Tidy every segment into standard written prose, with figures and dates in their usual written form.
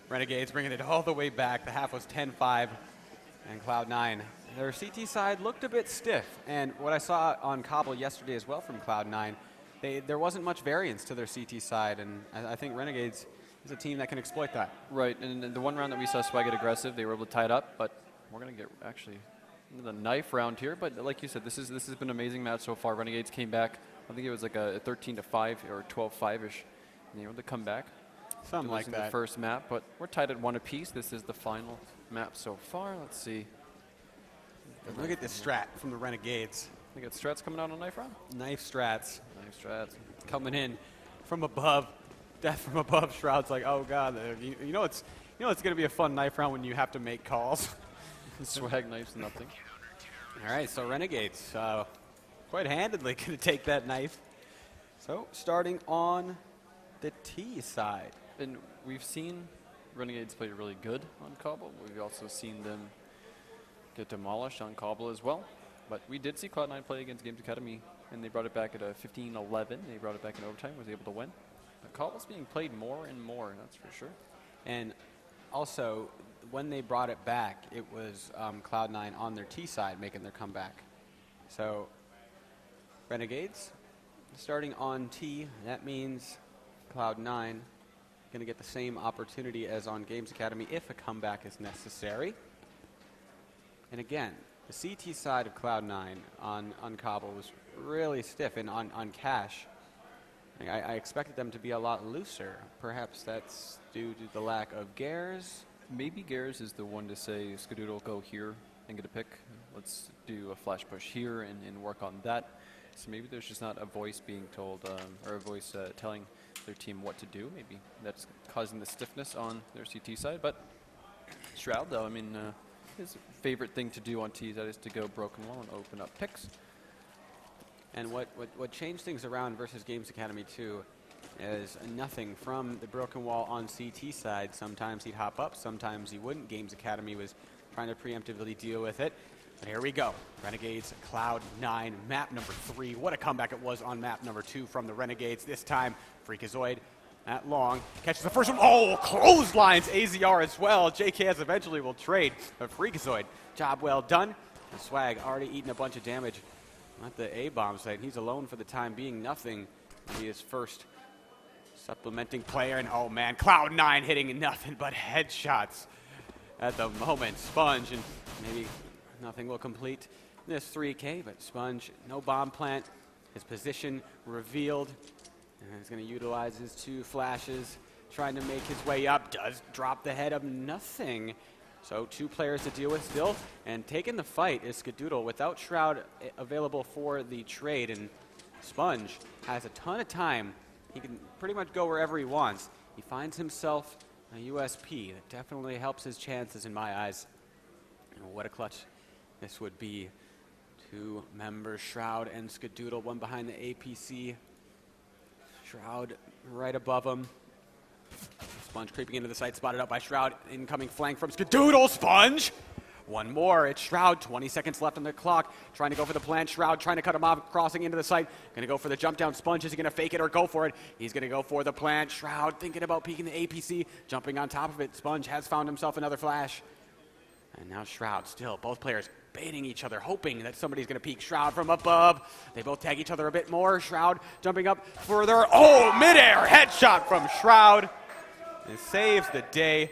Renegades bringing it all the way back. The half was 10-5, and Cloud9. Their CT side looked a bit stiff, and what I saw on Cobble yesterday as well from Cloud9, there wasn't much variance to their CT side, and I think Renegades is a team that can exploit that. Right, and the one round that we saw Swag get aggressive, they were able to tie it up, but we're going to get actually the knife round here. But like you said, this has been an amazing match so far. Renegades came back. I think it was like a 13-5 or 12-5-ish, and they were able to come back. Something like that. The first map, but we're tied at 1 apiece. This is the final map so far. Let's see. Look at this strat from the Renegades. They got strats coming out on knife round. Knife strats. Knife strats coming in from above. Death from above. Shroud's like, oh god. You know it's gonna be a fun knife round when you have to make calls. Swag knifes nothing. All right, so Renegades quite handedly gonna take that knife. So starting on the T side. And we've seen Renegades play really good on Cobble. We've also seen them get demolished on Cobble as well. But we did see Cloud9 play against Games Academy, and they brought it back at a 15-11. They brought it back in overtime, was able to win. But Cobble's being played more and more, that's for sure. And also, when they brought it back, it was Cloud9 on their T side making their comeback. So, Renegades starting on T, that means Cloud9 going to get the same opportunity as on Games Academy if a comeback is necessary. And again, the CT side of Cloud9 on Cobble was really stiff, and on Cash, I expected them to be a lot looser. Perhaps that's due to the lack of Gares. Maybe Gares is the one to say, Skadoodle, go here and get a pick. Let's do a flash push here and work on that. So maybe there's just not a voice being told, or a voice telling their team what to do. Maybe that's causing the stiffness on their CT side. But Shroud, though, I mean, his favorite thing to do on T side is to go broken wall and open up picks. And what changed things around versus Games Academy 2 is nothing from the broken wall on CT side. Sometimes he'd hop up, sometimes he wouldn't. Games Academy was trying to preemptively deal with it. But here we go. Renegades Cloud9, map number 3. What a comeback it was on map number 2 from the Renegades. This time, Freakazoid at long catches the first one. Oh, clotheslines AZR as well. JKS eventually will trade. But Freakazoid, job well done. And Swag already eating a bunch of damage at the A-bomb site. He's alone for the time being. Nothing. He is first supplementing player. And oh man, Cloud9 hitting nothing but headshots at the moment. Sponge, and maybe nothing will complete this 3K, but Sponge, no bomb plant. His position revealed. And he's going to utilize his 2 flashes, trying to make his way up. Does drop the head of nothing. So 2 players to deal with still. And taking the fight is Skadoodle without Shroud available for the trade. And Sponge has a ton of time. He can pretty much go wherever he wants. He finds himself a USP. That definitely helps his chances in my eyes. And what a clutch this would be. 2 members, Shroud and Skadoodle, one behind the APC. Shroud right above him. Sponge creeping into the site, spotted out by Shroud. Incoming flank from Skadoodle. Sponge! One more. It's Shroud. 20 seconds left on the clock. Trying to go for the plant. Shroud trying to cut him off, crossing into the site. Going to go for the jump down. Sponge, is he going to fake it or go for it? He's going to go for the plant. Shroud thinking about peeking the APC. Jumping on top of it. Sponge has found himself another flash. And now Shroud still. Both players baiting each other, hoping that somebody's going to peek. Shroud from above. They both tag each other a bit more. Shroud jumping up further. Oh, midair headshot from Shroud. It saves the day.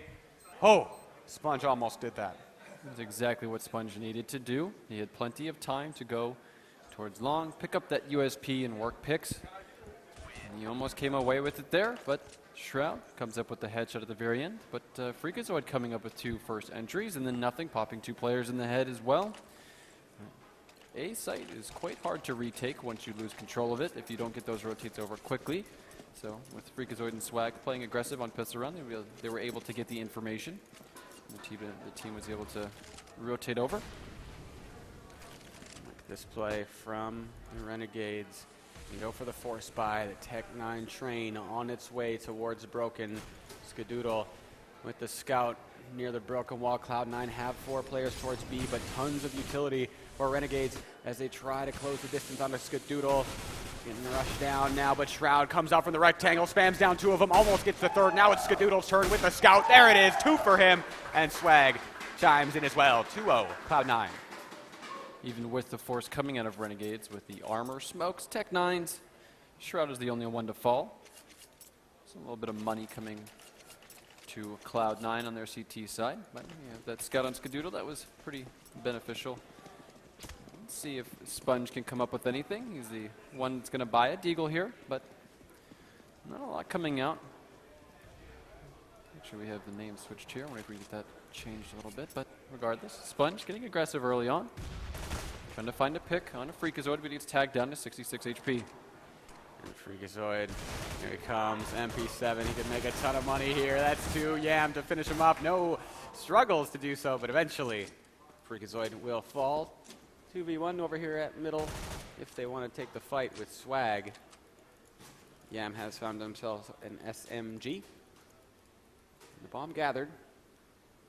Oh, Sponge almost did that. That's exactly what Sponge needed to do. He had plenty of time to go towards long, pick up that USP and work picks. And he almost came away with it there, but Shroud comes up with the headshot at the very end. But Freakazoid coming up with 2 first entries, and then nothing, popping 2 players in the head as well. A site is quite hard to retake once you lose control of it if you don't get those rotates over quickly. So with Freakazoid and Swag playing aggressive on pistol run, they were able to get the information. The team was able to rotate over. This play from the Renegades. You go for the force buy. The Tech-9 train on its way towards Broken. Skadoodle with the scout near the broken wall. Cloud9 have 4 players towards B, but tons of utility for Renegades as they try to close the distance on the Skadoodle. Getting rushed down now, but Shroud comes out from the rectangle, spams down 2 of them, almost gets the 3rd. Now it's Skadoodle's turn with the scout. There it is, 2 for him, and Swag chimes in as well. 2-0, Cloud9. Even with the force coming out of Renegades with the armor, smokes, Tech 9s, Shroud is the only one to fall. So a little bit of money coming to Cloud9 on their CT side. But yeah, that scout on Skadoodle, that was pretty beneficial. Let's see if Sponge can come up with anything. He's the one that's going to buy a Deagle here, but not a lot coming out. Make sure we have the name switched here. I wonder if we get that changed a little bit, but regardless, Sponge getting aggressive early on. Trying to find a pick on a Freakazoid, but he's tagged down to 66 HP. And Freakazoid, here he comes, MP7, he can make a ton of money here. That's 2, Yam to finish him up. No struggles to do so, but eventually Freakazoid will fall. 2v1 over here at middle if they want to take the fight with Swag. Yam has found himself an SMG. The bomb gathered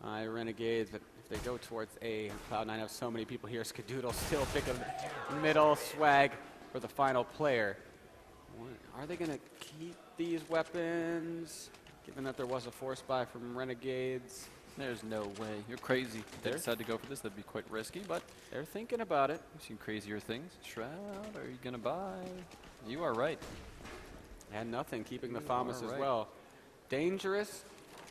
by Renegades, but if they go towards A, Cloud9 have so many people here. Skadoodle still pick a middle. Swag for the final player. Are they going to keep these weapons, given that there was a force buy from Renegades? There's no way. You're crazy. If they decide to go for this, that'd be quite risky, but they're thinking about it. We've seen crazier things. Shroud, are you going to buy? You are right. And nothing, keeping the FAMAS as well. Dangerous,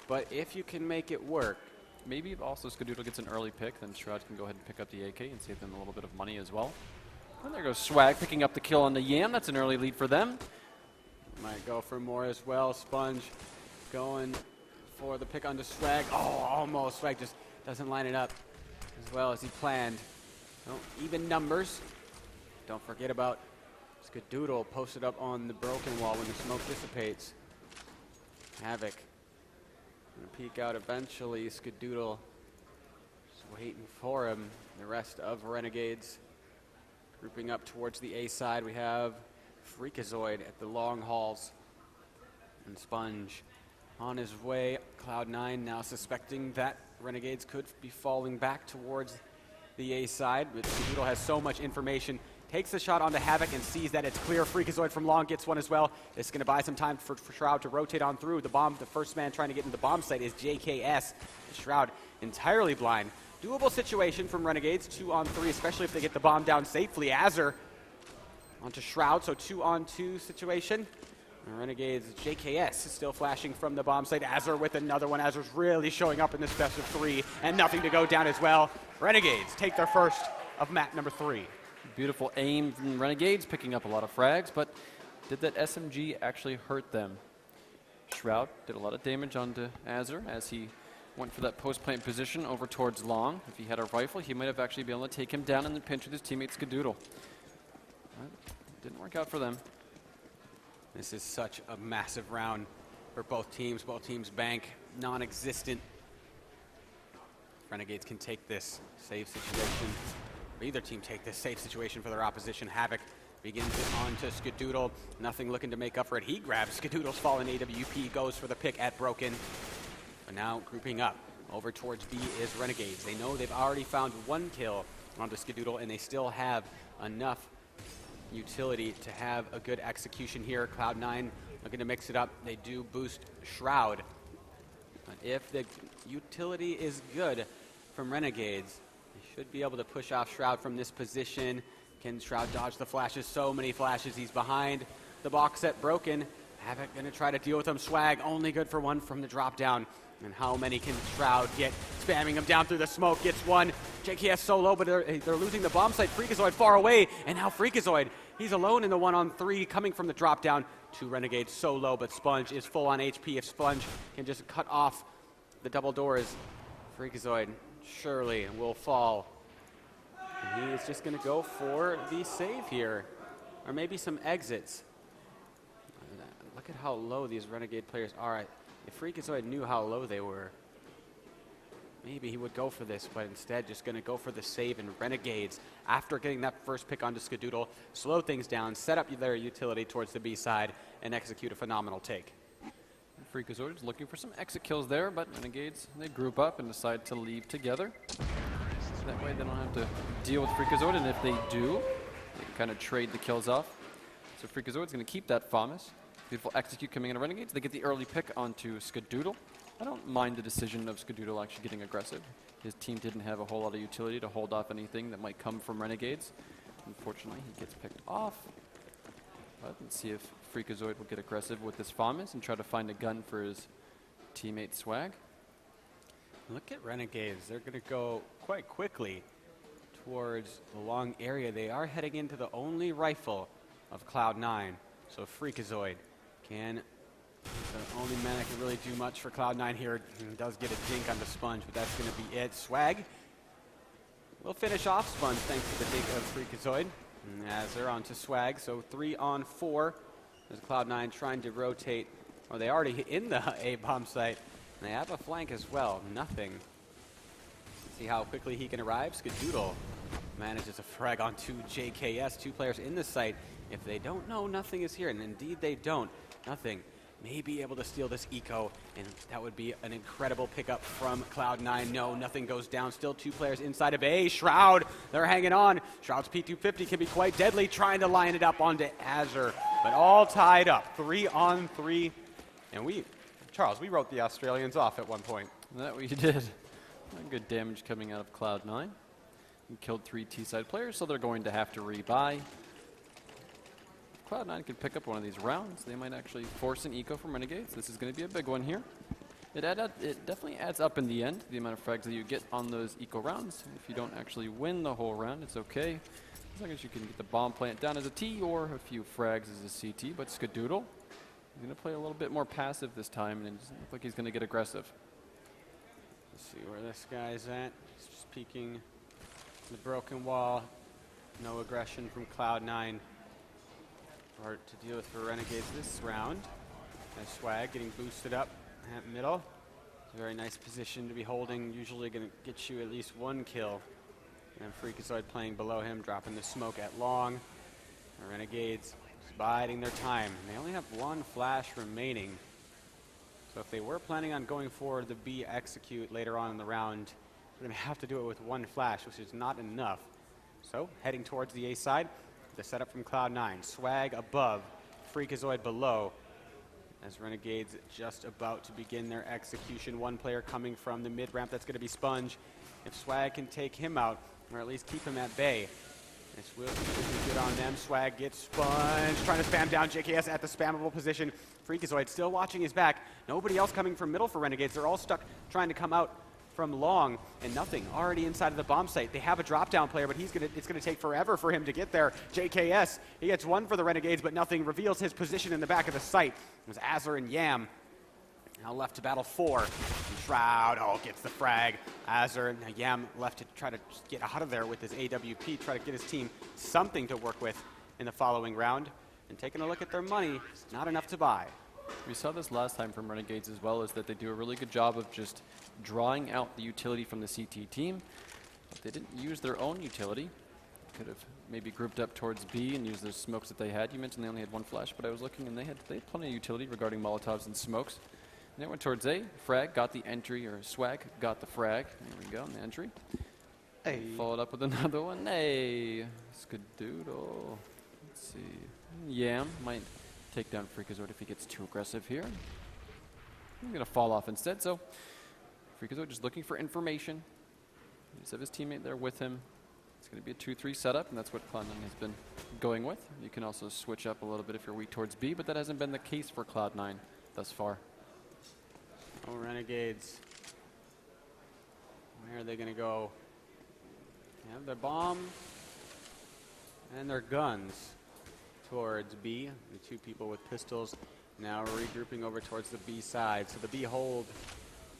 but if you can make it work. Maybe if also Skadoodle gets an early pick, then Shroud can go ahead and pick up the AK and save them a little bit of money as well. And there goes Swag picking up the kill on the Yam. That's an early lead for them. Might go for more as well. Sponge going for the pick onto Swag. Oh, almost. Swag just doesn't line it up as well as he planned. No, even numbers. Don't forget about Skadoodle posted up on the broken wall when the smoke dissipates. Havoc. Gonna peek out eventually. Skadoodle just waiting for him. The rest of Renegades grouping up towards the A side. We have Freakazoid at the long hauls. And Sponge on his way. Cloud9 now suspecting that Renegades could be falling back towards the A side. But Skadoodle has so much information. Takes the shot onto Havoc and sees that it's clear. Freakazoid from long gets one as well. It's going to buy some time for Shroud to rotate on through. The bomb, the first man trying to get into the bomb site is JKS. Shroud entirely blind. Doable situation from Renegades, 2-on-3, especially if they get the bomb down safely. Azur onto Shroud, so 2-on-2 situation. And Renegades, JKS is still flashing from the bomb site. Azur with another one. Azur's really showing up in this best of 3, and nothing to go down as well. Renegades take their first of map number 3. Beautiful aim from Renegades, picking up a lot of frags, but did that SMG actually hurt them? Shroud did a lot of damage onto Azur as he went for that post-plant position over towards long. If he had a rifle, he might have actually been able to take him down and then pinch with his teammate Skadoodle. Didn't work out for them. This is such a massive round for both teams. Both teams bank non-existent. Renegades can take this save situation. Either team take this safe situation for their opposition. Havoc begins it on to Skadoodle. Nothing looking to make up for it. He grabs Skadoodle's fallen AWP, goes for the pick at Broken. But now grouping up over towards B is Renegades. They know they've already found 1 kill onto Skadoodle, and they still have enough utility to have a good execution here. Cloud9 looking to mix it up. They do boost Shroud. But if the utility is good from Renegades, should be able to push off Shroud from this position. Can Shroud dodge the flashes? So many flashes. He's behind the box set. Broken. Havoc going to try to deal with him. Swag only good for 1 from the drop down. And how many can Shroud get? Spamming him down through the smoke. Gets 1. JKS so low, but they're losing the bomb site. Freakazoid far away. And now Freakazoid. He's alone in the 1-on-3 coming from the drop down. 2 Renegades so low, but Sponge is full on HP. If Sponge can just cut off the double doors, Freakazoid surely will fall. And he is just going to go for the save here. Or maybe some exits. Look at how low these Renegade players are. If Freakazoid knew how low they were, maybe he would go for this, but instead just going to go for the save. And Renegades, after getting that first pick onto Skadoodle, slow things down, set up their utility towards the B side, and execute a phenomenal take. Freakazoid is looking for some exit kills there, but Renegades, they group up and decide to leave together. So that way they don't have to deal with Freakazoid, and if they do, they can kind of trade the kills off. So Freakazoid's going to keep that FAMAS. Beautiful execute coming in Renegades. They get the early pick onto Skadoodle. I don't mind the decision of Skadoodle actually getting aggressive. His team didn't have a whole lot of utility to hold off anything that might come from Renegades. Unfortunately, he gets picked off. But let's see if Freakazoid will get aggressive with this FAMAS and try to find a gun for his teammate Swag. Look at Renegades. They're going to go quite quickly towards the long area. They are heading into the only rifle of Cloud9. So Freakazoid can, the only man that can really do much for Cloud9 here. He does get a dink on the Sponge, but that's going to be it. Swag will finish off Sponge thanks to the dink of Freakazoid. And as they're on to Swag, so 3 on 4. There's Cloud9 trying to rotate, or they already hit in the A-bomb site. And they have a flank as well. Nothing. See how quickly he can arrive. Skadoodle manages a frag onto JKS. 2 players in the site. If they don't know, nothing is here. And indeed they don't. Nothing may be able to steal this eco, and that would be an incredible pickup from Cloud9. No, nothing goes down. Still 2 players inside of A. Shroud, they're hanging on. Shroud's P250 can be quite deadly, trying to line it up onto Azure, but all tied up. 3 on 3. And Charles, we wrote the Australians off at one point. That we did. Good damage coming out of Cloud9. We killed 3 T-side players, so they're going to have to rebuy. Cloud9 can pick up one of these rounds. They might actually force an eco from Renegades. This is going to be a big one here. It definitely adds up in the end, the amount of frags that you get on those eco rounds. If you don't actually win the whole round, it's okay. As long as you can get the bomb plant down as a T or a few frags as a CT. But Skadoodle, he's going to play a little bit more passive this time, and it doesn't look like he's going to get aggressive. Let's see where this guy's at. He's just peeking the broken wall. No aggression from Cloud9. Hard to deal with for Renegades this round. And Swag getting boosted up at middle. It's a very nice position to be holding. Usually going to get you at least 1 kill. And Freakazoid playing below him, dropping the smoke at long. The Renegades biding their time. They only have 1 flash remaining. So if they were planning on going for the B execute later on in the round, they're going to have to do it with 1 flash, which is not enough. So heading towards the A side, the setup from Cloud9. Swag above, Freakazoid below. As Renegades just about to begin their execution. 1 player coming from the mid ramp, that's going to be Sponge. If Swag can take him out, or at least keep him at bay, this will be good on them. Swag gets Sponge, trying to spam down JKS at the spammable position. Freakazoid still watching his back. Nobody else coming from middle for Renegades. They're all stuck trying to come out from long, and nothing already inside of the bomb site. They have a drop down player, but it's gonna take forever for him to get there. JKS, he gets 1 for the Renegades, but nothing reveals his position in the back of the site. It was Azure and Yam. Now left to battle 4. And Shroud, gets the frag. Azure and Yam left to try to just get out of there with his AWP, try to get his team something to work with in the following round. And taking a look at their money, not enough to buy. We saw this last time from Renegades as well, is that they do a really good job of just drawing out the utility from the CT team. But they didn't use their own utility. Could have maybe grouped up towards B and used those smokes that they had. You mentioned they only had 1 flash, but I was looking and they had plenty of utility regarding Molotovs and smokes. And they went towards A. Frag got the entry, or Swag got the frag. There we go, the entry. Hey. Followed up with another one. Hey, Skadoodle. Let's see. Yam might take down Freakazoid if he gets too aggressive here. He's going to fall off instead, so Freakazoid just looking for information. He just have his teammate there with him. It's going to be a 2-3 setup, and that's what Cloud9 has been going with. You can also switch up a little bit if you're weak towards B, but that hasn't been the case for Cloud9 thus far. Oh, Renegades. Where are they going to go? They have their bomb and their guns towards B. The 2 people with pistols now regrouping over towards the B side. So the B hold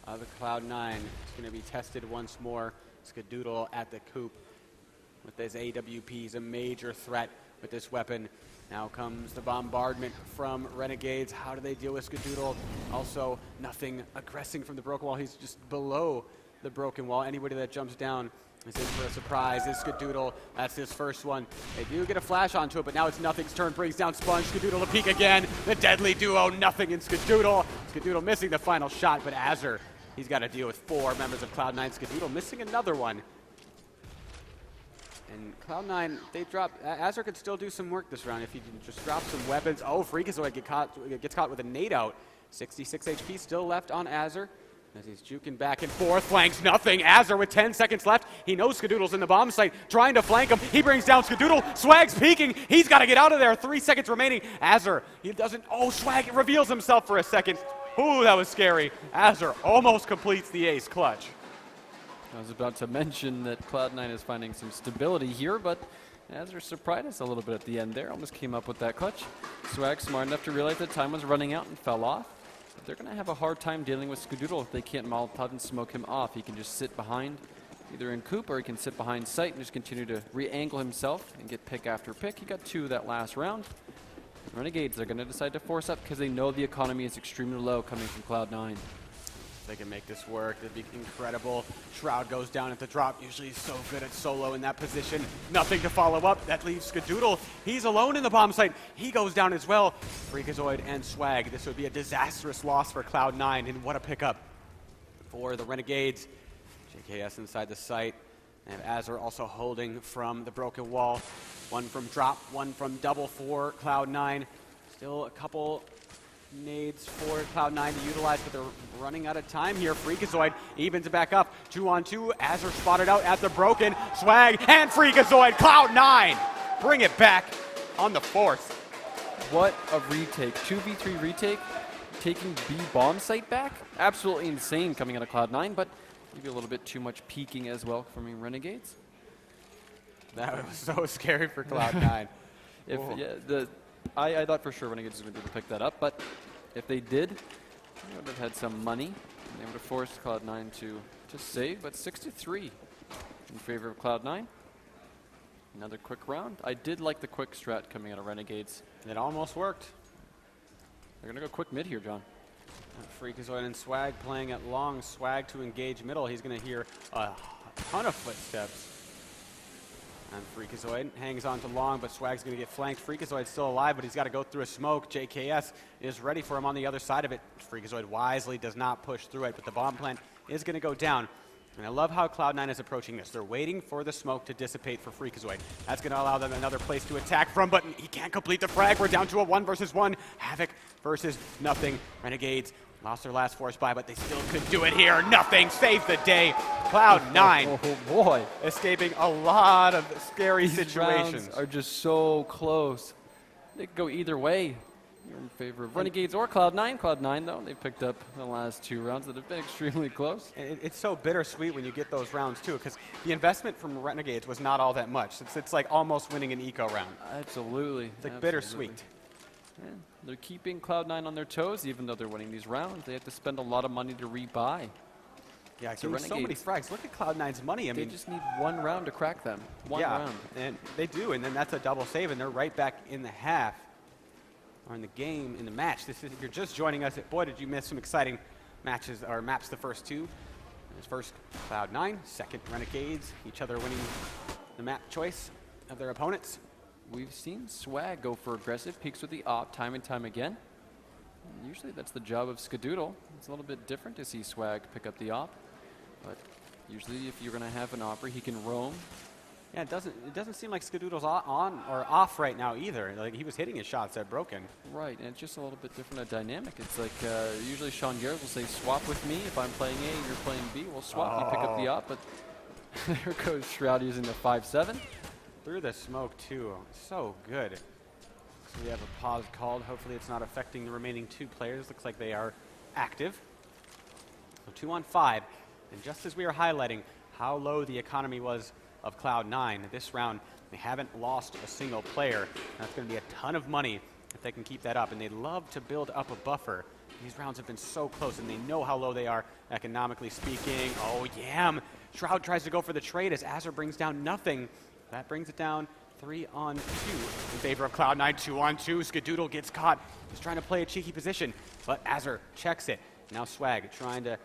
of the Cloud9 is going to be tested once more. Skadoodle at the coop with his AWP. He's a major threat with this weapon. Now comes the bombardment from Renegades. How do they deal with Skadoodle? Also, nothing aggressing from the broken wall. He's just below the broken wall. Anybody that jumps down is in for a surprise. Is Skadoodle. That's his first one. They do get a flash onto it, but now it's Nothing's turn. Brings down Sponge. Skadoodle to peek again. The deadly duo, Nothing and Skadoodle. Skadoodle missing the final shot, but Azur, he's got to deal with 4 members of Cloud9. Skadoodle missing another one. And Cloud9, they drop. Azur could still do some work this round if he can just drop some weapons. Oh, Freakazoid gets caught with a nade out. 66 HP still left on Azur as he's juking back and forth. Flanks Nothing. Azur with 10 seconds left. He knows Skadoodle's in the bomb site, trying to flank him. He brings down Skadoodle. Swag's peeking. He's got to get out of there. 3 seconds remaining. Azur, he doesn't. Oh, Swag reveals himself for a second. Ooh, that was scary. Azur almost completes the ace clutch. I was about to mention that Cloud9 is finding some stability here, but Azur surprised us a little bit at the end there. Almost came up with that clutch. Swag smart enough to realize that time was running out and fell off. But they're going to have a hard time dealing with Skadoodle if they can't Molotov and smoke him off. He can just sit behind, either in Coop or he can sit behind site and just continue to re-angle himself and get pick after pick. He got 2 that last round. Renegades are going to decide to force up because they know the economy is extremely low coming from Cloud9. They can make this work. It'd be incredible. Shroud goes down at the drop. Usually he's so good at solo in that position. Nothing to follow up. That leaves Skadoodle. He's alone in the bomb site. He goes down as well. Freakazoid and Swag. This would be a disastrous loss for Cloud9, and what a pickup for the Renegades. JKS inside the site. And Azur also holding from the broken wall. 1 from drop, 1 from double for Cloud9. Still a couple nades for Cloud9 to utilize, but they're running out of time here. Freakazoid evens it back up. 2-on-2. Azur spotted out at the broken. Swag and Freakazoid. Cloud9 bring it back on the 4th. What a retake. 2v3 retake. Taking B bomb site back. Absolutely insane coming out of Cloud9, but maybe a little bit too much peeking as well from Renegades. That was so scary for Cloud9. I thought for sure Renegades was going to be able to pick that up, but if they did, they would have had some money, and they would have forced Cloud9 to save, but 6-3 in favor of Cloud9. Another quick round. I did like the quick strat coming out of Renegades. It almost worked. They're going to go quick mid here, John. Freakazoid and Swag playing at long. Swag to engage middle. He's going to hear a ton of footsteps. And Freakazoid hangs on to long, but Swag's going to get flanked. Freakazoid's still alive, but he's got to go through a smoke. JKS is ready for him on the other side of it. Freakazoid wisely does not push through it, but the bomb plant is going to go down. And I love how Cloud9 is approaching this. They're waiting for the smoke to dissipate for Freakazoid. That's going to allow them another place to attack from, but he can't complete the frag. We're down to a 1 versus 1. Havoc versus Nothing. Renegades lost their last force buy, but they still could do it here. Nothing saved the day. Cloud9 oh boy, escaping a lot of scary These situations. rounds are just so close. They could go either way. You're in favor of Renegades or Cloud9. Cloud9, though, they picked up the last 2 rounds that have been extremely close. It's so bittersweet when you get those rounds, too, because the investment from Renegades was not all that much. It's like almost winning an eco round. Absolutely. It's like bittersweet. Yeah, they're keeping Cloud9 on their toes, even though they're winning these rounds. They have to spend a lot of money to rebuy. Yeah, so many frags. Look at Cloud9's money. I mean, they just need 1 round to crack them. One round. And they do, and then that's a double save, and they're right back in the half, or in the game, in the match. If you're just joining us, boy, did you miss some exciting matches, or maps the first 2. There's first Cloud9, second Renegades, each other winning the map choice of their opponents. We've seen Swag go for aggressive peaks with the op time and time again. And usually that's the job of Skadoodle. It's a little bit different to see Swag pick up the op, but usually if you're going to have an opper, he can roam. Yeah, it doesn't seem like Skadoodle's on or off right now either. Like, he was hitting his shots that broken. Right, and it's just a little bit different a dynamic. It's like usually Sean Garrett will say, swap with me. If I'm playing A and you're playing B, we'll swap. You pick up the op, but there goes Shroud using the 5-7. Through the smoke, too. So good. So we have a pause called. Hopefully it's not affecting the remaining 2 players. Looks like they are active. So 2 on 5. And just as we were highlighting how low the economy was of Cloud9, this round they haven't lost a single player. That's going to be a ton of money if they can keep that up. And they love to build up a buffer. These rounds have been so close, and they know how low they are economically speaking. Oh, Yam! Shroud tries to go for the trade as Azur brings down Nothing. That brings it down 3 on 2 in favor of Cloud9. 2 on 2. Skadoodle gets caught. He's trying to play a cheeky position, but Azur checks it. Now Swag trying to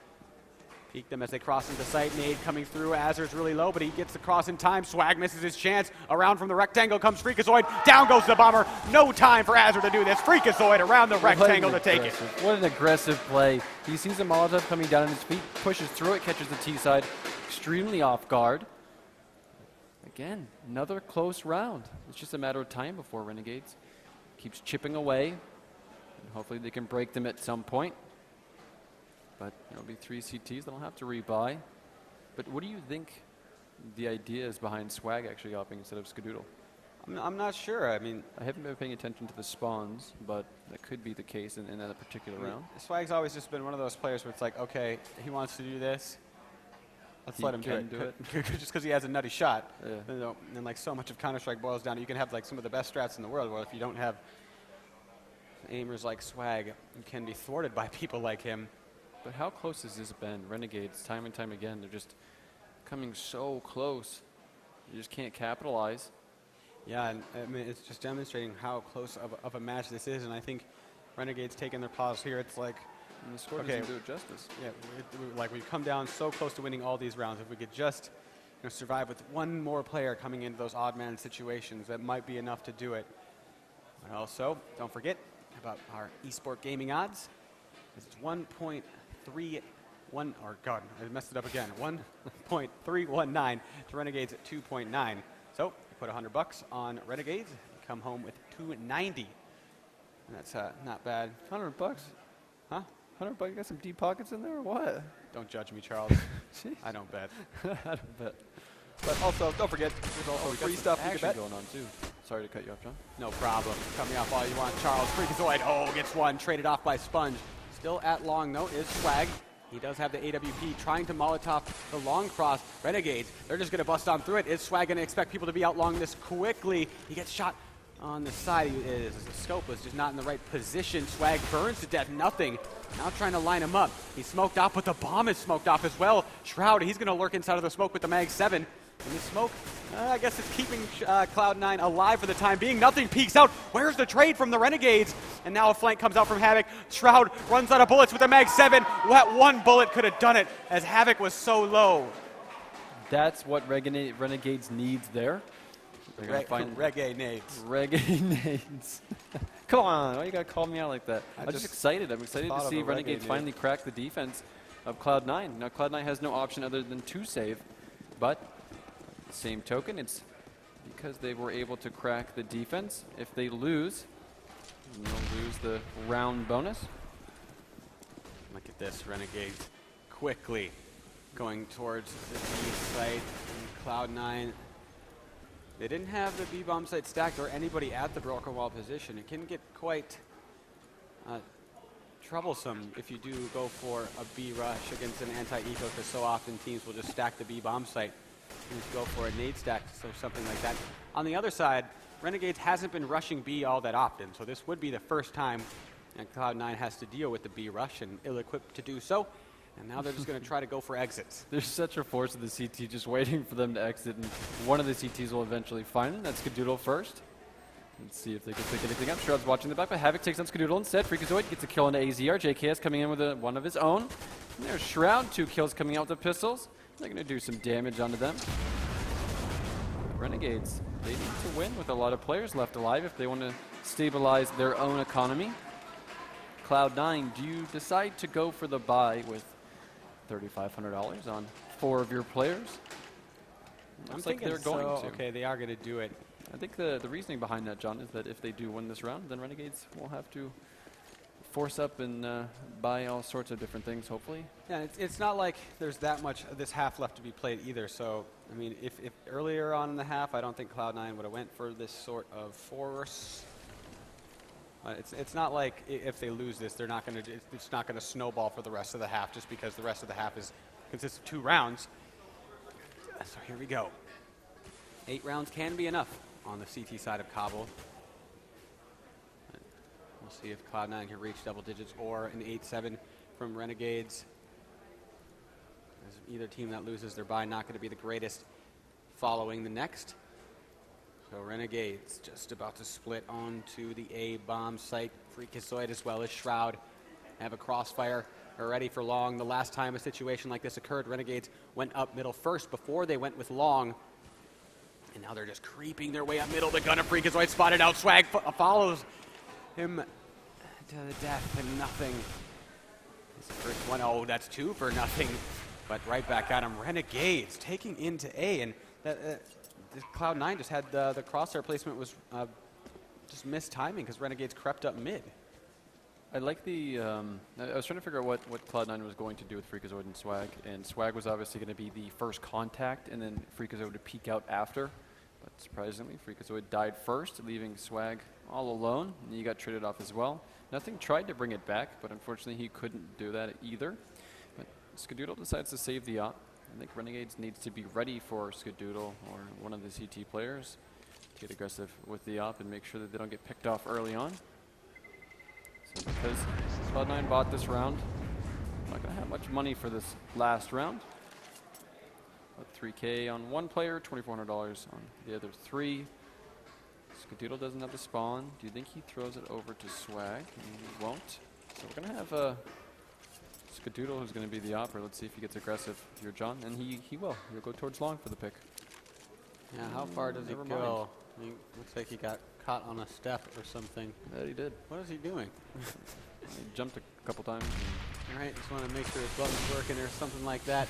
Peek them as they cross into sight. Nade coming through. Azur's really low, but he gets the cross in time. Swag misses his chance. Around from the rectangle comes Freakazoid. Down goes the bomber. No time for Azur to do this. Freakazoid around the rectangle to take it. What an aggressive play. He sees a Molotov coming down on his feet, pushes through it, catches the T side, extremely off guard. Again, another close round. It's just a matter of time before Renegades keeps chipping away. And hopefully they can break them at some point. But there'll be 3 CTs. They'll have to rebuy. But what do you think the idea is behind Swag actually opting instead of Skadoodle? I'm not sure. I mean, I haven't been paying attention to the spawns, but that could be the case in that particular round. Swag's always just been one of those players where it's like, okay, he wants to do this. Let's let him do it. Just because he has a nutty shot. Yeah. You know, and like so much of Counter-Strike boils down to you can have like some of the best strats in the world. Well, if you don't have aimers like Swag, you can be thwarted by people like him. But how close has this been? Renegades, time and time again, they're just coming so close. You just can't capitalize. Yeah, and I mean, it's just demonstrating how close of a match this is. And I think Renegades taking their pause here. It's like, and the score okay, doesn't do it justice. Yeah, like we've come down so close to winning all these rounds. If we could just survive with one more player coming into those odd man situations, that might be enough to do it. But also, don't forget about our esport gaming odds. It's 1.31, or God, I messed it up again. 1.319 to Renegades at 2.9. So you put $100 on Renegades, you come home with 290. And that's not bad. $100? Huh? $100? You got some deep pockets in there or what? Don't judge me, Charles. I don't bet. I don't bet. But also, don't forget, there's also free stuff you can bet. Going on too. Sorry to cut you off, John. No problem. Cut me off all you want, Charles. Freakazoid, gets one. Traded off by Sponge. Still at long, though, is Swag. He does have the AWP trying to Molotov the long cross. Renegades, they're just going to bust on through it. Is Swag going to expect people to be out long this quickly? He gets shot on the side. The scope was just not in the right position. Swag burns to death. Nothing. Now trying to line him up. He's smoked off, but the bomb is smoked off as well. Shroud, he's going to lurk inside of the smoke with the Mag 7. And the smoke, I guess it's keeping Cloud9 alive for the time being. Nothing peeks out. Where's the trade from the Renegades? And now a flank comes out from Havoc. Shroud runs out of bullets with the Mag 7. That one bullet could have done it as Havoc was so low. That's what Renegades needs there. They're going to find Renegades. Renegades. Come on, why you got to call me out like that? I'm just excited. I'm excited to see Renegades finally crack the defense of Cloud9. Now, Cloud9 has no option other than to save, but same token, it's because they were able to crack the defense. If they lose, they'll lose the round bonus. Look at this, Renegades quickly going towards the B site. Cloud9, they didn't have the B bomb site stacked or anybody at the broken wall position. It can get quite troublesome if you do go for a B rush against an anti-eco, because so often teams will just stack the B bomb site and just go for a nade stack, so something like that. On the other side, Renegades hasn't been rushing B all that often, so this would be the first time that Cloud9 has to deal with the B rush and ill-equipped to do so. And now they're just going to try to go for exits. There's such a force of the CT just waiting for them to exit, and one of the CTs will eventually find them. That's Skadoodle first. Let's see if they can pick anything up. Shroud's watching the back, but Havoc takes on Skadoodle instead. Freakazoid gets a kill into AZR. JKS coming in with one of his own. And there's Shroud, 2 kills coming out with the pistols. They're going to do some damage onto them. Renegades, they need to win with a lot of players left alive if they want to stabilize their own economy. Cloud9, do you decide to go for the buy with $3,500 on 4 of your players? Looks like they're going to. Okay, they are going to do it. I think the reasoning behind that, John, is that if they do win this round, then Renegades will have to force up and buy all sorts of different things, hopefully. Yeah, it's not like there's that much of this half left to be played either. So, I mean, if earlier on in the half, I don't think Cloud9 would have went for this sort of force. It's not like if they lose this, they're not going to. It's not going to snowball for the rest of the half just because the rest of the half consists of 2 rounds. So here we go. 8 rounds can be enough on the CT side of Cobble. We'll see if Cloud9 can reach double digits or an 8-7 from Renegades. As either team that loses their bye, not going to be the greatest following the next. So Renegades just about to split onto the A bomb site. Freakazoid as well as Shroud have a crossfire are ready for long. The last time a situation like this occurred, Renegades went up middle first before they went with long. And now they're just creeping their way up middle. The Gunner Freak is right spotted out. Swag follows him to the death and nothing. It's the first one. Oh, that's 2 for nothing. But right back at him. Renegades taking into A. And Cloud9 just had the crosshair placement was just missed timing because Renegades crept up mid. I like the, I was trying to figure out what Cloud9 was going to do with Freakazoid and Swag was obviously going to be the first contact, and then Freakazoid would peek out after. But surprisingly, Freakazoid died first, leaving Swag all alone, and he got traded off as well. Nothing tried to bring it back, but unfortunately he couldn't do that either. But Skadoodle decides to save the op. I think Renegades needs to be ready for Skadoodle or one of the CT players to get aggressive with the op and make sure that they don't get picked off early on. So because Cloud9 bought this round, I'm not going to have much money for this last round. About 3K on one player, $2,400 on the other 3. Skadoodle doesn't have the spawn. Do you think he throws it over to Swag? He won't. So we're going to have Skadoodle, who's going to be the opera. Let's see if he gets aggressive here, John. And he will. He'll go towards long for the pick. Yeah, how far does he go? He looks like he got caught on a step or something. Yeah, he did. What is he doing? He jumped a couple times. All right, just want to make sure his button's working or something like that.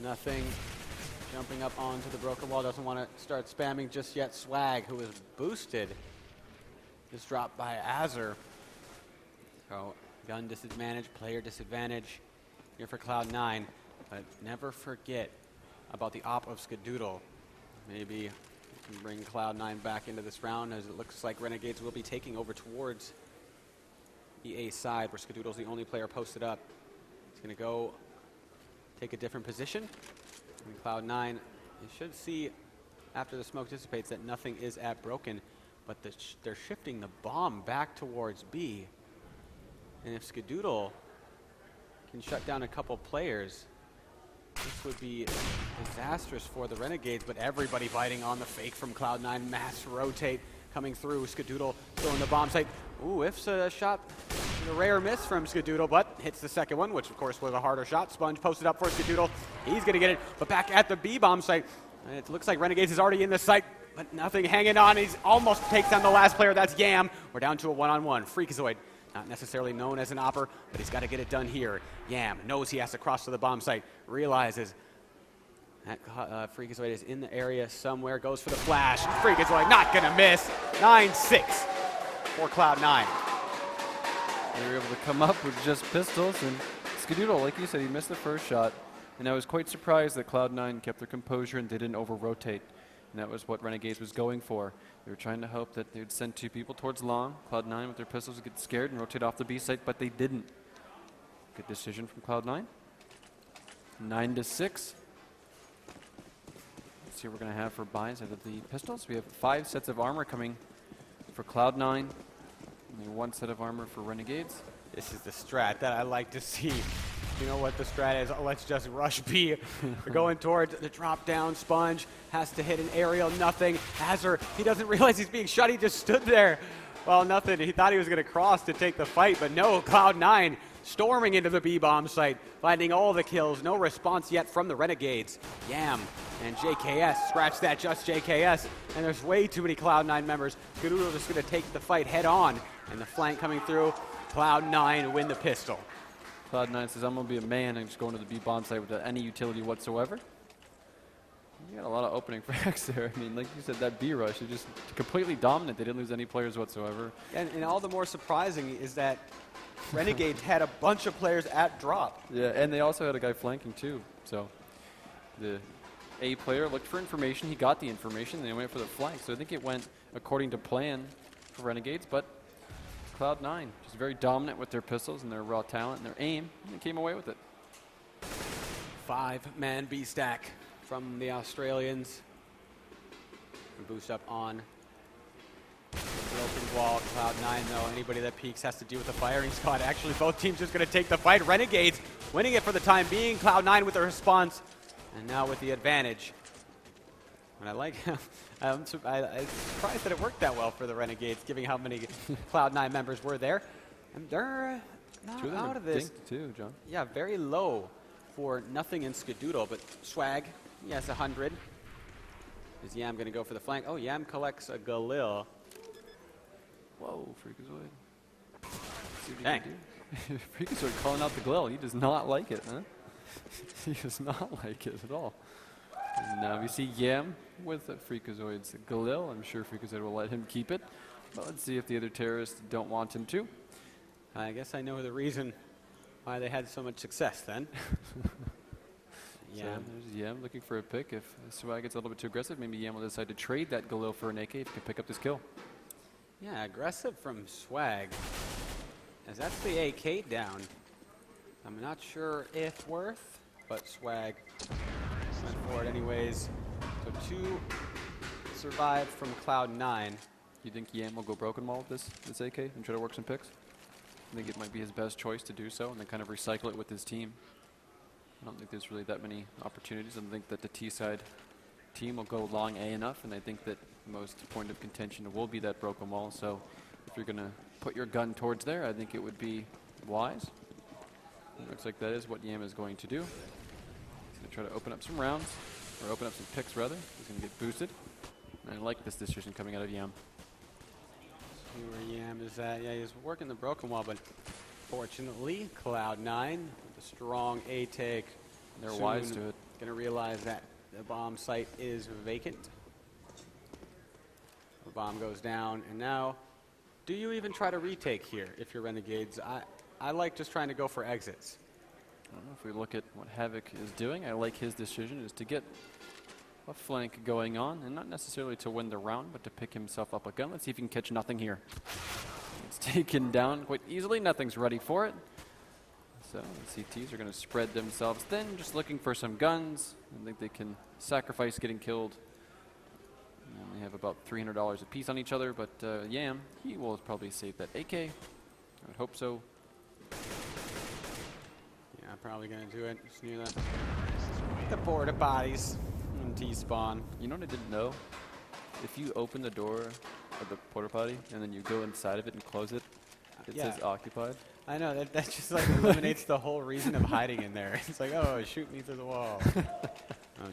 Nothing. Jumping up onto the broken wall, doesn't want to start spamming just yet. Swag, who is boosted, is dropped by Azur. So gun disadvantage, player disadvantage here for Cloud9. But never forget about the op of Skadoodle. Maybe we can bring Cloud9 back into this round, as it looks like Renegades will be taking over towards the A side, where Skadoodle's the only player posted up. He's going to go take a different position. And Cloud9, you should see after the smoke dissipates that nothing is at broken, but they're shifting the bomb back towards B. And if Skadoodle can shut down a couple players, this would be disastrous for the Renegades, but everybody biting on the fake from Cloud9. Mass rotate coming through. Skadoodle throwing the bomb site. Ooh, If's a shot, a rare miss from Skadoodle, but hits the second one, which of course was a harder shot. Sponge posted up for Skadoodle. He's going to get it, but back at the B bomb site. It looks like Renegades is already in the site, but nothing hanging on. He's almost takes down the last player. That's Yam. We're down to a one-on-one. Freakazoid, not necessarily known as an opper, but he's got to get it done here. Yam knows he has to cross to the bomb site, realizes that Freakazoid is in the area somewhere, goes for the flash. Freakazoid not going to miss. 9-6 for Cloud9. They were able to come up with just pistols, and Skadoodle, like you said, he missed the first shot. And I was quite surprised that Cloud9 kept their composure and they didn't over-rotate. And that was what Renegades was going for. They were trying to hope that they would send 2 people towards long. Cloud9 with their pistols would get scared and rotate off the B site, but they didn't. Good decision from Cloud9. 9-6. Let's see what we're going to have for buys out of the pistols. We have 5 sets of armor coming for Cloud9. Only 1 set of armor for Renegades. This is the strat that I like to see. You know what the strat is? Let's just rush B. We're going towards the drop down. Sponge has to hit an aerial. Nothing. Azur, he doesn't realize he's being shot. He just stood there. Well, nothing. He thought he was going to cross to take the fight, but no. Cloud9 storming into the B-bomb site, finding all the kills. No response yet from the Renegades. Yam and JKS. Scratch that, just JKS. And there's way too many Cloud9 members. Skadoodle just going to take the fight head on. And the flank coming through. Cloud9 win the pistol. Cloud9 says, I'm going to be a man and just go into the B-bomb site without any utility whatsoever. You got a lot of opening frags there. I mean, like you said, that B rush is just completely dominant. They didn't lose any players whatsoever. And all the more surprising is that Renegades had a bunch of players at drop. Yeah, and they also had a guy flanking too. So the A player looked for information. He got the information, and they went for the flank. So I think it went according to plan for Renegades, but Cloud9 just very dominant with their pistols and their raw talent and their aim, and they came away with it. 5-man B stack from the Australians. Boost up on the broken wall. Cloud9, though, anybody that peeks has to deal with the firing squad. Actually, both teams just going to take the fight. Renegades winning it for the time being. Cloud9 with the response, and now with the advantage. And I like, I'm surprised that it worked that well for the Renegades, given how many Cloud9 members were there. And they're not Two of them out are of this. dinked too, John. Yeah, very low for nothing in Skadoodle, but Swag, yes, 100. Is Yam going to go for the flank? Oh, Yam collects a Galil. Whoa, Freakazoid. See what he Dang. can do. Freakazoid calling out the Galil. He does not like it, huh? He does not like it at all. And now we see Yam with Freakazoid's Galil. I'm sure Freakazoid will let him keep it. But let's see if the other terrorists don't want him to. I guess I know the reason why they had so much success then. So there's Yam looking for a pick. If Swag gets a little bit too aggressive, maybe Yam will decide to trade that Galil for an AK if he can pick up this kill. Yeah, aggressive from Swag. As that's the AK down. I'm not sure if worth, but Swag went for it anyways. So 2 survived from Cloud9. You think Yam will go broken wall with this AK and try to work some picks? I think it might be his best choice to do so and then kind of recycle it with his team. I don't think there's really that many opportunities. I don't think that the T-side team will go long A enough, and I think that most point of contention will be that broken wall. So if you're going to put your gun towards there, I think it would be wise. It looks like that is what Yam is going to do. He's going to try to open up some rounds, or open up some picks rather. He's going to get boosted. And I like this decision coming out of Yam. See where Yam is at. Yeah, he's working the broken wall, but fortunately, Cloud9 with a strong A take. They're wise to it. Going to realize that the bomb site is vacant. The bomb goes down, and now, do you even try to retake here if you're Renegades? I like just trying to go for exits. I don't know if we look at what Havoc is doing. I like his decision is to get a flank going on, and not necessarily to win the round, but to pick himself up a gun. Let's see if he can catch nothing here. It's taken down quite easily. Nothing's ready for it. So the CTs are going to spread themselves thin, just looking for some guns. I think they can sacrifice getting killed. And they have about $300 a piece on each other, but Yam, he will probably save that AK. I would hope so. Yeah, probably going to do it. Just near the porta potties and T-spawn. You know what I didn't know? If you open the door of the porta potty and then you go inside of it and close it, it Yeah. says occupied. I know, that just like eliminates the whole reason of hiding in there. It's like, oh, shoot me through the wall.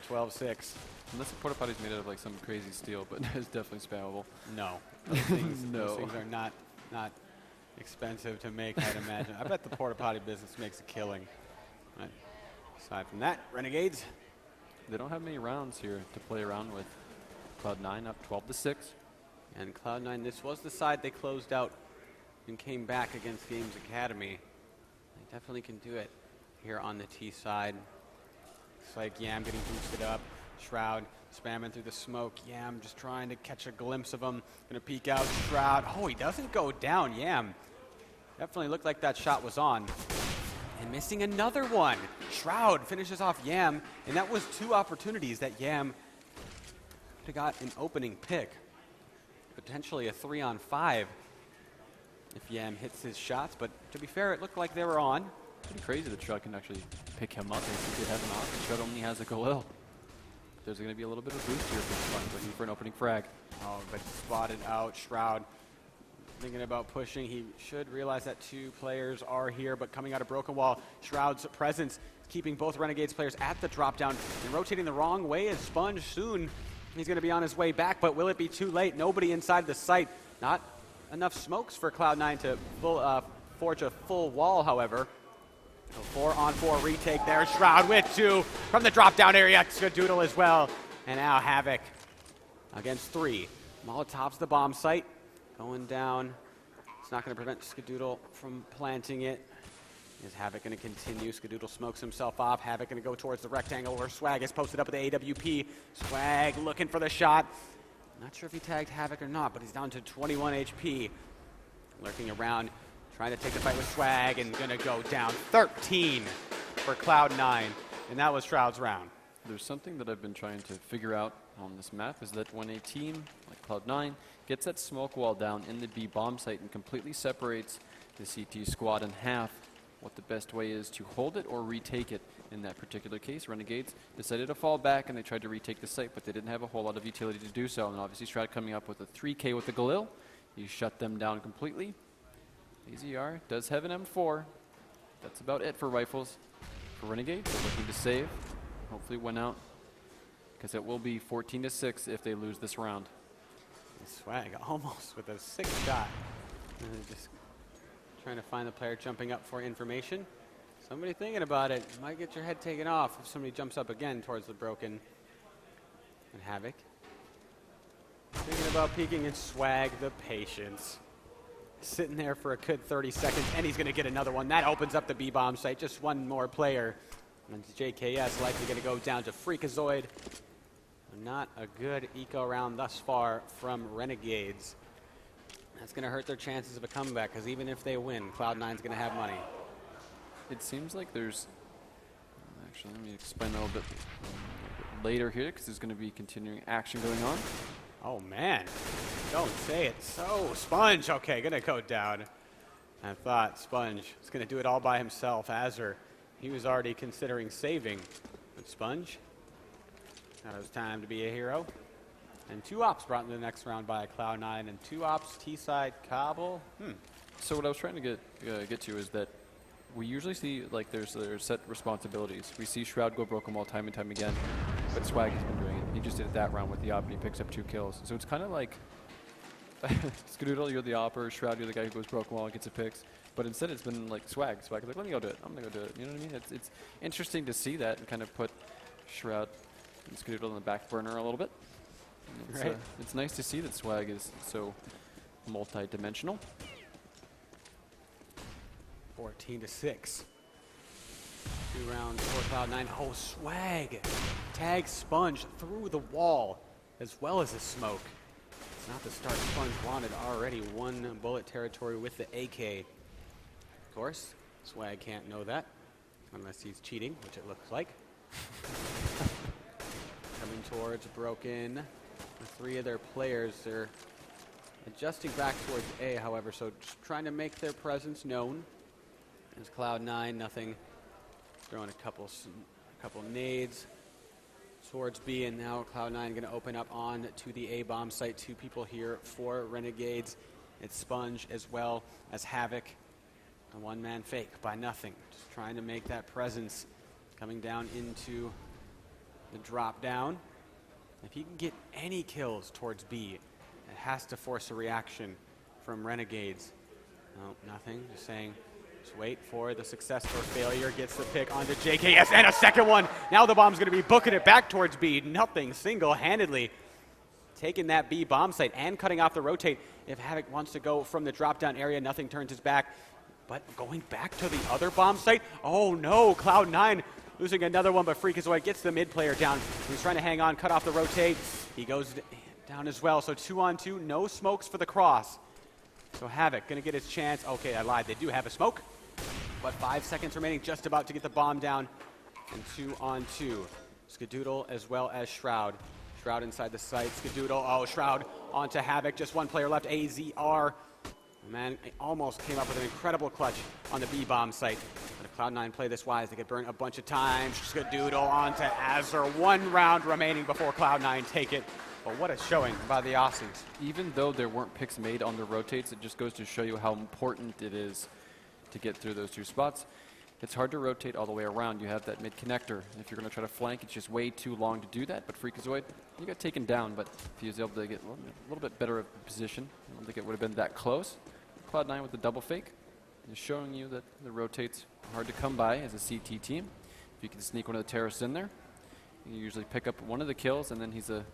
12-6. Unless the porta potty's made out of like some crazy steel, but it's definitely spammable. No. Those things, No. those things are not expensive to make, I'd imagine. I bet the porta potty business makes a killing. But aside from that, Renegades. They don't have many rounds here to play around with. Cloud9 up 12-6. And Cloud9, this was the side they closed out and came back against Games Academy. They definitely can do it here on the T side. Looks like Yam getting boosted up. Shroud spamming through the smoke. Yam just trying to catch a glimpse of him. Gonna peek out. Shroud. Oh, he doesn't go down. Yam definitely looked like that shot was on. And missing another one. Shroud finishes off Yam, and that was 2 opportunities that Yam could have got an opening pick. Potentially a 3-on-5 if Yam hits his shots, but to be fair, it looked like they were on. Pretty crazy that Shroud can actually pick him up if he did have an off. Shroud only has a Galil. There's going to be a little bit of boost here for Shroud, looking for an opening frag. Oh, but spotted out. Shroud thinking about pushing. He should realize that 2 players are here, but coming out of broken wall, Shroud's presence keeping both Renegades players at the drop down and rotating the wrong way as Sponge soon. He's going to be on his way back, but will it be too late? Nobody inside the site. Not enough smokes for Cloud9 to forge a full wall, however. A 4-on-4 retake there. Shroud with 2 from the drop-down area. Skadoodle as well. And now Havoc against 3. Molotov's the bomb site. Going down. It's not going to prevent Skadoodle from planting it. Is Havoc going to continue? Skadoodle smokes himself off. Havoc going to go towards the rectangle where Swag is posted up with the AWP. Swag looking for the shot. Not sure if he tagged Havoc or not, but he's down to 21 HP. Lurking around, trying to take the fight with Swag, and going to go down 13 for Cloud9. And that was Shroud's round. There's something that I've been trying to figure out on this map is that when a team like Cloud9 gets that smoke wall down in the B bomb site and completely separates the CT squad in half, what the best way is to hold it or retake it. In that particular case, Renegades decided to fall back and they tried to retake the site, but they didn't have a whole lot of utility to do so. And obviously Shroud coming up with a 3K with the Galil. He shut them down completely. AZR does have an M4. that's about it for rifles. For Renegades, they're looking to save. Hopefully win out, because it will be 14-6 if they lose this round. Swag almost with a 6th shot. Just trying to find the player jumping up for information. Somebody thinking about it. Might get your head taken off if somebody jumps up again towards the broken. And Havoc. Thinking about peeking, and Swag the patience. Sitting there for a good 30 seconds, and he's going to get another one. That opens up the B-bomb site. Just one more player. And JKS likely going to go down to Freakazoid. Not a good eco round thus far from Renegades. That's going to hurt their chances of a comeback, because even if they win, Cloud9's going to have money. It seems like there's, actually let me explain a little bit later here, because there's going to be continuing action going on. Oh man, don't say it. So, Sponge, okay, going to go down. I thought Sponge was going to do it all by himself. Azure, he was already considering saving. But Sponge, thought it was time to be a hero. And 2 ops brought in the next round by Cloud9, and 2 ops T-side Cobble. So what I was trying to get to is that we usually see, like, there's set responsibilities. We see Shroud go broken wall time and time again, but Swag has been doing it. He just did it that round with the op, and he picks up 2 kills. So it's kind of like Skadoodle, you're the opper, Shroud, you're the guy who goes broken wall and gets a picks. But instead it's been like Swag is like, let me go do it. I'm going to go do it. You know what I mean? It's interesting to see that and kind of put Shroud and Skadoodle in the back burner a little bit. Right. It's nice to see that Swag is so multi-dimensional. 14-6. 2 rounds for Cloud9. Oh, Swag tags Sponge through the wall as well as a smoke. It's not the start Sponge wanted. Already 1 bullet territory with the AK. Of course, Swag can't know that unless he's cheating, which it looks like. Coming towards broken. The 3 of their players, they're adjusting back towards A, however, so just trying to make their presence known. There's Cloud9, nothing. Throwing a couple nades towards B, and now Cloud9 going to open up on to the A bomb site. 2 people here for Renegades. It's Sponge as well as Havoc. A 1-man fake by nothing. Just trying to make that presence coming down into the drop down. If you can get any kills towards B, it has to force a reaction from Renegades. No, nothing. Just saying, just wait for the success or failure. Gets the pick onto JKS, and a second one. Now the bomb's going to be booking it back towards B. Nothing, single-handedly taking that B bomb site and cutting off the rotate. If Havoc wants to go from the drop-down area, nothing turns his back. But going back to the other bomb site, oh no, Cloud9 losing another one, but Freakazoid gets the mid player down. He's trying to hang on, cut off the rotate. He goes down as well, so 2-on-2, no smokes for the cross. So Havoc gonna get his chance. Okay, I lied, they do have a smoke, but 5 seconds remaining, just about to get the bomb down. And 2-on-2. Skadoodle as well as Shroud. Shroud inside the site, Skadoodle, oh, Shroud onto Havoc, just 1 player left, AZR. Man, it almost came up with an incredible clutch on the B-bomb site. But if Cloud9 play this wise, they could burn a bunch of times. Skadoodle onto Azure. 1 round remaining before Cloud9 take it. But what a showing by the Aussies. Even though there weren't picks made on the rotates, it just goes to show you how important it is to get through those 2 spots. It's hard to rotate all the way around. You have that mid connector. If you're going to try to flank, it's just way too long to do that. But Freakazoid, he got taken down, but if he was able to get a little bit better of position, I don't think it would have been that close. Cloud9 with the double fake is showing you that the rotates are hard to come by as a CT team. If you can sneak one of the terrorists in there, you usually pick up one of the kills, and then he's a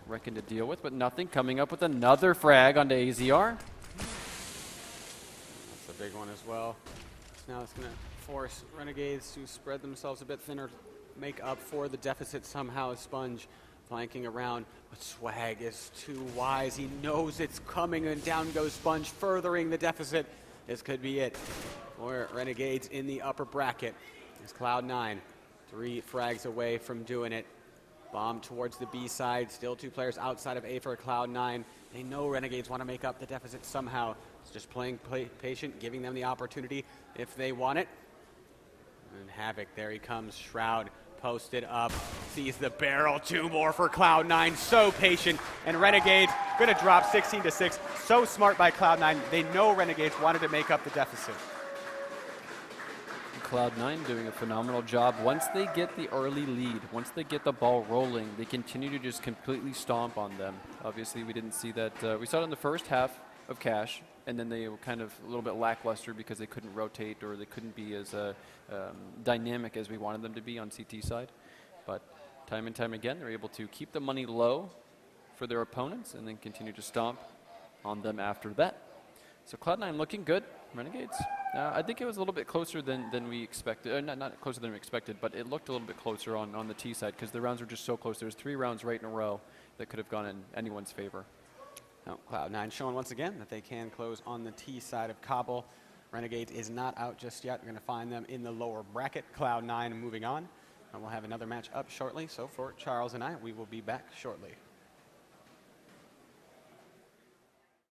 reckon to deal with. But nothing, coming up with another frag onto AZR. That's a big one as well. Now it's going to force Renegades to spread themselves a bit thinner, make up for the deficit somehow. Sponge flanking around, but Swag is too wise. He knows it's coming, and down goes Sponge, furthering the deficit. This could be it for Renegades in the upper bracket. It's Cloud9, 3 frags away from doing it. Bomb towards the B side, still 2 players outside of A for Cloud9. They know Renegades want to make up the deficit somehow. It's just playing patient, giving them the opportunity if they want it. And Havoc, there he comes, Shroud posted up, sees the barrel. 2 more for Cloud9, so patient. And Renegades gonna drop 16-6. So smart by Cloud9. They know Renegades wanted to make up the deficit. Cloud9 doing a phenomenal job. Once they get the early lead, once they get the ball rolling, they continue to just completely stomp on them. Obviously, we didn't see that. We saw it in the first half of Cash, and then they were kind of a little bit lackluster because they couldn't rotate or they couldn't be as dynamic as we wanted them to be on CT side. But time and time again, they're able to keep the money low for their opponents and then continue to stomp on them after that. So Cloud9 looking good. Renegades, I think it was a little bit closer than we expected. Not closer than we expected, but it looked a little bit closer on the T side because the rounds were just so close. There's 3 rounds right in a row that could have gone in anyone's favor. Now, Cloud9 showing once again that they can close on the T side of Cobble. Renegades is not out just yet. We're going to find them in the lower bracket. Cloud9 moving on. And we'll have another match up shortly. So for Charles and I, we will be back shortly.